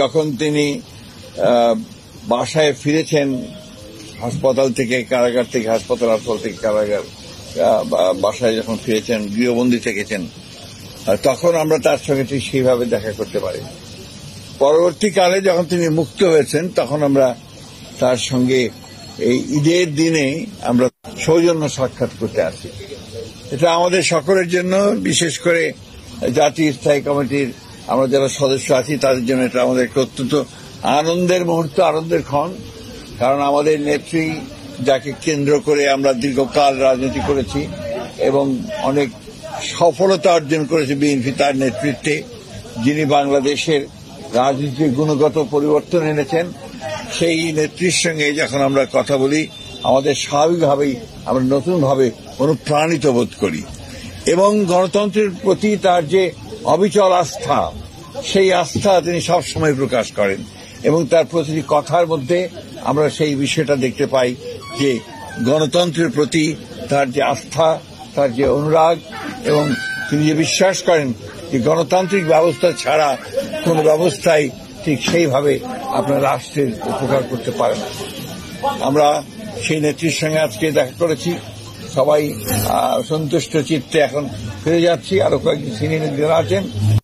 যখন তিনি বাসায় ফিরেছেন হাসপাতাল থেকে, কারাগার থেকে, হাসপাতাল থেকে কারাগার, বাসায় যখন ফিরেছেন, গৃহবন্দী থেকেছেন, তখন আমরা তার সঙ্গে ঠিক সেইভাবে দেখা করতে পারি। পরবর্তীকালে যখন তিনি মুক্ত হয়েছেন তখন আমরা তার সঙ্গে এই ঈদের দিনে আমরা সৌজন্য সাক্ষাৎ করতে আসি। এটা আমাদের সকলের জন্য, বিশেষ করে জাতীয় স্থায়ী কমিটির আমরা যারা সদস্য আছি তাদের জন্য এটা আমাদের একটা অত্যন্ত আনন্দের মুহূর্ত, আনন্দের ক্ষণ। কারণ আমাদের নেত্রী, যাকে কেন্দ্র করে আমরা দীর্ঘকাল রাজনীতি করেছি এবং অনেক সফলতা অর্জন করেছে বিএনপি তার নেতৃত্বে, যিনি বাংলাদেশের রাজনীতির গুণগত পরিবর্তন এনেছেন, সেই নেত্রীর সঙ্গে যখন আমরা কথা বলি আমাদের স্বাভাবিকভাবেই আমরা নতুনভাবে অনুপ্রাণিত বোধ করি এবং গণতন্ত্রের প্রতি তার যে অবিচল আস্থা, সেই আস্থা তিনি সবসময় প্রকাশ করেন এবং তার প্রতিটি কথার মধ্যে আমরা সেই বিষয়টা দেখতে পাই যে গণতন্ত্রের প্রতি তার যে আস্থা, তার যে অনুরাগ, এবং তিনি যে বিশ্বাস করেন যে গণতান্ত্রিক ব্যবস্থা ছাড়া কোন ব্যবস্থাই ঠিক সেইভাবে আপনার রাষ্ট্রের উপকার করতে পারে না। আমরা সেই নেত্রীর সঙ্গে আজকে দেখা করেছি, সবাই সন্তুষ্ট চিত্তে এখন ফিরে যাচ্ছি। আরো কয়েকজন সিনিয়র নেতারা আছেন,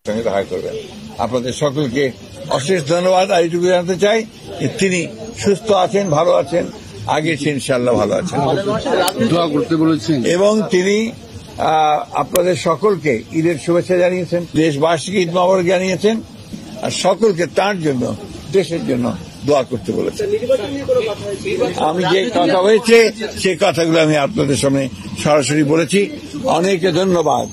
সঙ্গে দেখা করবেন। আপনাদের সকলকে অশেষ ধন্যবাদ। আর এইটুকু জানাতে চাই যে তিনি সুস্থ আছেন, ভালো আছেন, আগে ইনশাআল্লাহ ভালো আছেন, দোয়া করতে বলেছেন এবং তিনি আপনাদের সকলকে ঈদের শুভেচ্ছা জানিয়েছেন, দেশবাসীকে ঈদ মোবারক জানিয়েছেন, আর সকলকে তার জন্য, দেশের জন্য দোয়া করতে বলেছেন। আমি যে কথা হয়েছে সেই কথাগুলো আমি আপনাদের সামনে সরাসরি বলেছি। অনেকে ধন্যবাদ।